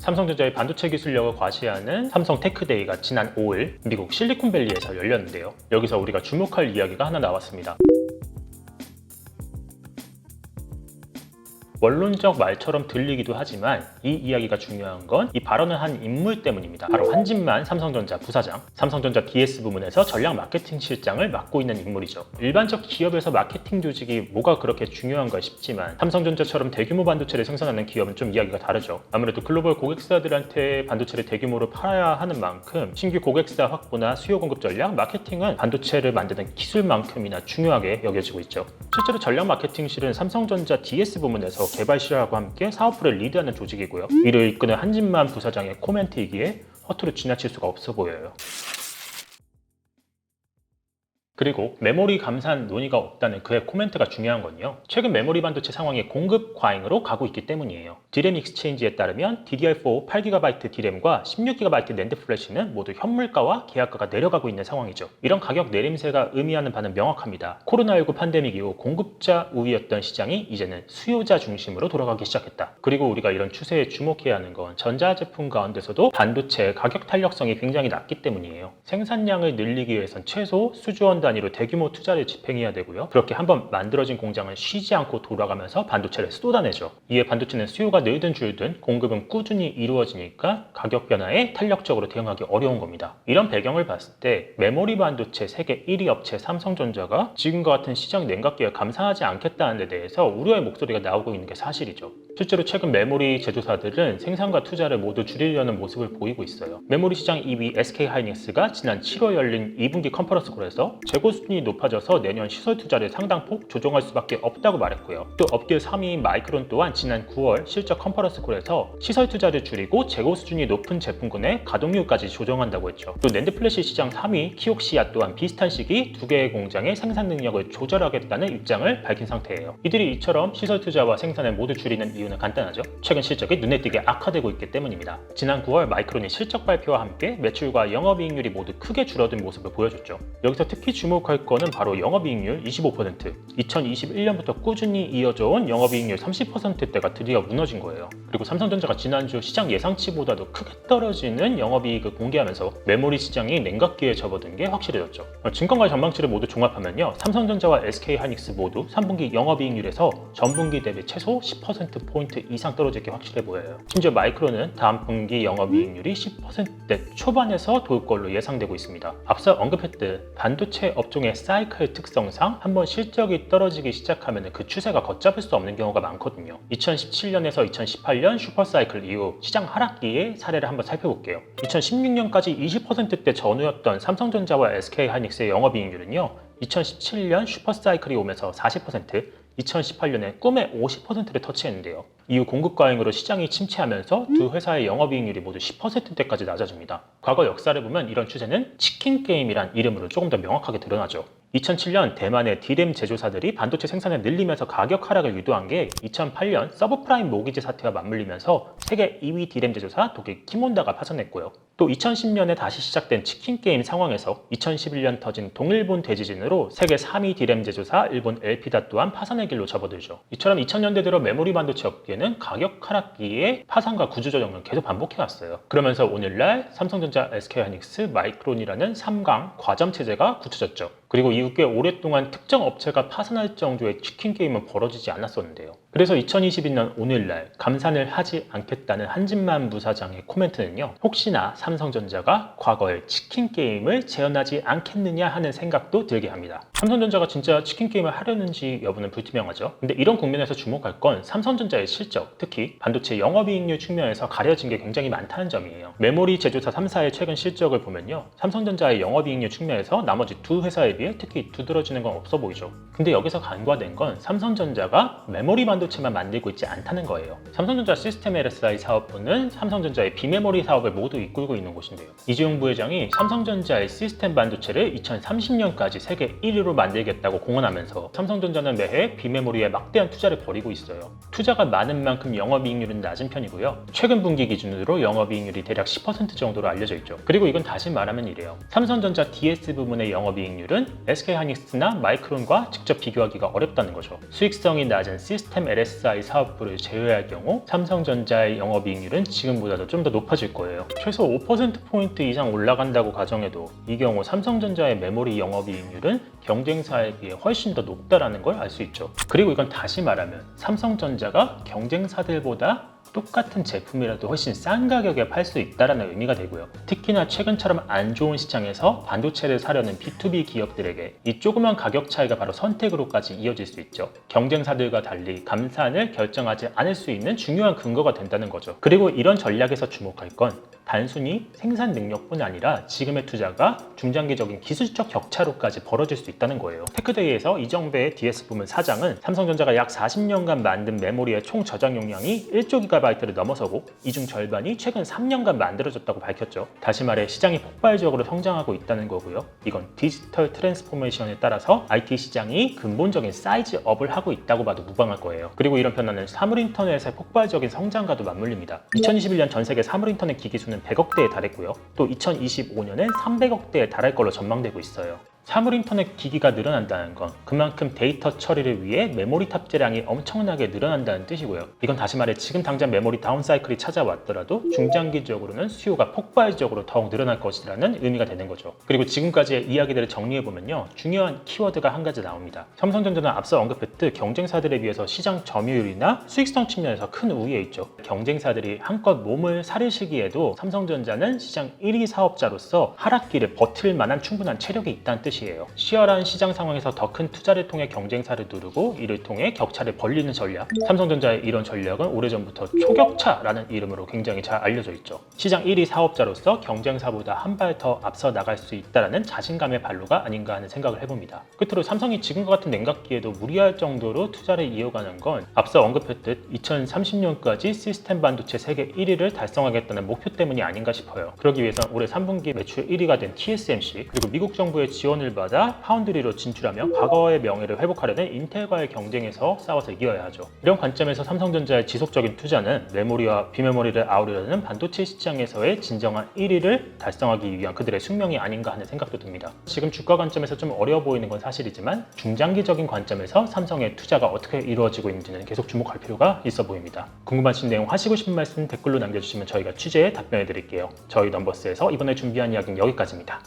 삼성전자의 반도체 기술력을 과시하는 삼성 테크데이가 지난 5일 미국 실리콘밸리에서 열렸는데요. 여기서 우리가 주목할 이야기가 하나 나왔습니다. 원론적 말처럼 들리기도 하지만 이 이야기가 중요한 건 이 발언을 한 인물 때문입니다. 바로 한진만 삼성전자 부사장, 삼성전자 DS 부문에서 전략 마케팅 실장을 맡고 있는 인물이죠. 일반적 기업에서 마케팅 조직이 뭐가 그렇게 중요한가 싶지만 삼성전자처럼 대규모 반도체를 생산하는 기업은 좀 이야기가 다르죠. 아무래도 글로벌 고객사들한테 반도체를 대규모로 팔아야 하는 만큼 신규 고객사 확보나 수요 공급 전략, 마케팅은 반도체를 만드는 기술만큼이나 중요하게 여겨지고 있죠. 실제로 전략 마케팅실은 삼성전자 DS 부문에서 개발실하고 함께 사업부를 리드하는 조직이고요. 이를 이끄는 한진만 부사장의 코멘트이기에 허투루 지나칠 수가 없어 보여요. 그리고 메모리 감산 논의가 없다는 그의 코멘트가 중요한 건요. 최근 메모리 반도체 상황이 공급 과잉으로 가고 있기 때문이에요. 디램 익스체인지에 따르면 DDR4 8GB 디램과 16GB 낸드 플래시는 모두 현물가와 계약가가 내려가고 있는 상황이죠. 이런 가격 내림세가 의미하는 바는 명확합니다. 코로나19 팬데믹 이후 공급자 우위였던 시장이 이제는 수요자 중심으로 돌아가기 시작했다. 그리고 우리가 이런 추세에 주목해야 하는 건 전자제품 가운데서도 반도체의 가격 탄력성이 굉장히 낮기 때문이에요. 생산량을 늘리기 위해선 최소 수주원 단위로 대규모 투자를 집행해야 되고요. 그렇게 한번 만들어진 공장은 쉬지 않고 돌아가면서 반도체를 쏟아내죠. 이에 반도체는 수요가 늘든 줄든 공급은 꾸준히 이루어지니까 가격 변화에 탄력적으로 대응하기 어려운 겁니다. 이런 배경을 봤을 때 메모리 반도체 세계 1위 업체 삼성전자가 지금과 같은 시장 냉각기에 감상하지 않겠다는 데 대해서 우려의 목소리가 나오고 있는 게 사실이죠. 실제로 최근 메모리 제조사들은 생산과 투자를 모두 줄이려는 모습을 보이고 있어요. 메모리 시장 2위 SK하이닉스가 지난 7월 열린 2분기 컨퍼런스 콜에서 재고 수준이 높아져서 내년 시설 투자를 상당폭 조정할 수밖에 없다고 말했고요. 또 업계 3위인 마이크론 또한 지난 9월 실적 컨퍼런스 콜에서 시설 투자를 줄이고 재고 수준이 높은 제품군의 가동률까지 조정한다고 했죠. 또 낸드 플래시 시장 3위 키옥시아 또한 비슷한 시기 두 개의 공장의 생산 능력을 조절하겠다는 입장을 밝힌 상태예요. 이들이 이처럼 시설 투자와 생산을 모두 줄이는 이유는 간단하죠. 최근 실적이 눈에 띄게 악화되고 있기 때문입니다. 지난 9월 마이크론이 실적 발표와 함께 매출과 영업이익률이 모두 크게 줄어든 모습을 보여줬죠. 여기서 특히 주목할 거는 바로 영업이익률 25%, 2021년부터 꾸준히 이어져온 영업이익률 30%대가 드디어 무너진 거예요. 그리고 삼성전자가 지난주 시장 예상치보다도 크게 떨어지는 영업이익을 공개하면서 메모리 시장이 냉각기에 접어든 게 확실해졌죠. 증권가 전망치를 모두 종합하면요, 삼성전자와 SK하이닉스 모두 3분기 영업이익률에서 전분기 대비 최소 10%포인트 이상 떨어질 게 확실해 보여요. 심지어 마이크론은 다음 분기 영업이익률이 10%대 초반에서 돌 걸로 예상되고 있습니다. 앞서 언급했듯 반도체 업종의 사이클 특성상 한번 실적이 떨어지기 시작하면 그 추세가 걷잡을 수 없는 경우가 많거든요. 2017년에서 2018년 슈퍼사이클 이후 시장 하락기의 사례를 한번 살펴볼게요. 2016년까지 20%대 전후였던 삼성전자와 SK하이닉스의 영업이익률은요, 2017년 슈퍼사이클이 오면서 40%, 2018년에 꿈의 50%를 터치했는데요. 이후 공급 과잉으로 시장이 침체하면서 두 회사의 영업이익률이 모두 10%대까지 낮아집니다. 과거 역사를 보면 이런 추세는 치킨 게임이란 이름으로 조금 더 명확하게 드러나죠. 2007년 대만의 디램 제조사들이 반도체 생산을 늘리면서 가격 하락을 유도한 게 2008년 서브프라임 모기지 사태와 맞물리면서 세계 2위 디램 제조사 독일 키몬다가 파산했고요. 또 2010년에 다시 시작된 치킨 게임 상황에서 2011년 터진 동일본 대지진으로 세계 3위 디램 제조사 일본 엘피다 또한 파산의 길로 접어들죠. 이처럼 2000년대 들어 메모리 반도체 업계는 가격 하락기에 파산과 구조조정을 계속 반복해왔어요. 그러면서 오늘날 삼성전자, SK하이닉스, 마이크론이라는 3강 과점 체제가 굳혀졌죠. 그리고 이후 꽤 오랫동안 특정 업체가 파산할 정도의 치킨 게임은 벌어지지 않았었는데요. 그래서 2022년 오늘날 감산을 하지 않겠다는 한진만 부사장의 코멘트는요, 혹시나 삼성전자가 과거의 치킨 게임을 재현하지 않겠느냐 하는 생각도 들게 합니다. 삼성전자가 진짜 치킨 게임을 하려는지 여부는 불투명하죠. 근데 이런 국면에서 주목할 건 삼성전자의 실적, 특히 반도체 영업이익률 측면에서 가려진 게 굉장히 많다는 점이에요. 메모리 제조사 3사의 최근 실적을 보면요, 삼성전자의 영업이익률 측면에서 나머지 두 회사에 비해 특히 두드러지는 건 없어 보이죠. 근데 여기서 간과된 건 삼성전자가 메모리 반도체만 만들고 있지 않다는 거예요. 삼성전자 시스템 LSI 사업부는 삼성전자의 비메모리 사업을 모두 이끌고 있는 곳인데요. 이재용 부회장이 삼성전자의 시스템 반도체를 2030년까지 세계 1위로 비메모리로 만들겠다고 공언하면서 삼성전자는 매해 비메모리에 막대한 투자를 벌이고 있어요. 투자가 많은 만큼 영업이익률은 낮은 편이고요. 최근 분기 기준으로 영업이익률이 대략 10% 정도로 알려져 있죠. 그리고 이건 다시 말하면 이래요. 삼성전자 DS 부분의 영업이익률은 SK하이닉스나 마이크론과 직접 비교하기가 어렵다는 거죠. 수익성이 낮은 시스템 LSI 사업부를 제외할 경우 삼성전자의 영업이익률은 지금보다도 좀 더 높아질 거예요. 최소 5%포인트 이상 올라간다고 가정해도 이 경우 삼성전자의 메모리 영업이익률은 경쟁사에 비해 훨씬 더 높다라는 걸 알 수 있죠. 그리고 이건 다시 말하면 삼성전자가 경쟁사들보다 똑같은 제품이라도 훨씬 싼 가격에 팔 수 있다는 의미가 되고요. 특히나 최근처럼 안 좋은 시장에서 반도체를 사려는 B2B 기업들에게 이 조그만 가격 차이가 바로 선택으로까지 이어질 수 있죠. 경쟁사들과 달리 감산을 결정하지 않을 수 있는 중요한 근거가 된다는 거죠. 그리고 이런 전략에서 주목할 건 단순히 생산 능력뿐 아니라 지금의 투자가 중장기적인 기술적 격차로까지 벌어질 수 있다는 거예요. 테크데이에서 이정배의 DS 부문 사장은 삼성전자가 약 40년간 만든 메모리의 총 저장 용량이 1조 기가바이트를 넘어서고 이 중 절반이 최근 3년간 만들어졌다고 밝혔죠. 다시 말해 시장이 폭발적으로 성장하고 있다는 거고요. 이건 디지털 트랜스포메이션에 따라서 IT 시장이 근본적인 사이즈업을 하고 있다고 봐도 무방할 거예요. 그리고 이런 변화는 사물인터넷의 폭발적인 성장과도 맞물립니다. 2021년 전 세계 사물인터넷 기기 수는 100억 대에 달했고요. 또 2025년엔 300억 대에 달할 걸로 전망되고 있어요. 사물인터넷 기기가 늘어난다는 건 그만큼 데이터 처리를 위해 메모리 탑재량이 엄청나게 늘어난다는 뜻이고요. 이건 다시 말해 지금 당장 메모리 다운사이클이 찾아왔더라도 중장기적으로는 수요가 폭발적으로 더욱 늘어날 것이라는 의미가 되는 거죠. 그리고 지금까지의 이야기들을 정리해보면요. 중요한 키워드가 한 가지 나옵니다. 삼성전자는 앞서 언급했듯 경쟁사들에 비해서 시장 점유율이나 수익성 측면에서 큰 우위에 있죠. 경쟁사들이 한껏 몸을 사릴 시기에도 삼성전자는 시장 1위 사업자로서 하락기를 버틸 만한 충분한 체력이 있다는 뜻이에요. 치열한 시장 상황에서 더 큰 투자를 통해 경쟁사를 누르고 이를 통해 격차를 벌리는 전략. 삼성전자의 이런 전략은 오래전부터 초격차라는 이름으로 굉장히 잘 알려져 있죠. 시장 1위 사업자로서 경쟁사보다 한 발 더 앞서 나갈 수 있다는 자신감의 발로가 아닌가 하는 생각을 해봅니다. 끝으로 삼성이 지금과 같은 냉각기에도 무리할 정도로 투자를 이어가는 건 앞서 언급했듯 2030년까지 시스템 반도체 세계 1위를 달성하겠다는 목표 때문이 아닌가 싶어요. 그러기 위해선 올해 3분기 매출 1위가 된 TSMC 그리고 미국 정부의 지원을 받아 파운드리로 진출하며 과거의 명예를 회복하려는 인텔과의 경쟁에서 싸워서 이겨야 하죠. 이런 관점에서 삼성전자의 지속적인 투자는 메모리와 비메모리를 아우르려는 반도체 시장에서의 진정한 1위를 달성하기 위한 그들의 숙명이 아닌가 하는 생각도 듭니다. 지금 주가 관점에서 좀 어려워 보이는 건 사실이지만 중장기적인 관점에서 삼성의 투자가 어떻게 이루어지고 있는지는 계속 주목할 필요가 있어 보입니다. 궁금하신 내용, 하시고 싶은 말씀 댓글로 남겨주시면 저희가 취재해 답변해 드릴게요. 저희 넘버스에서 이번에 준비한 이야기는 여기까지입니다.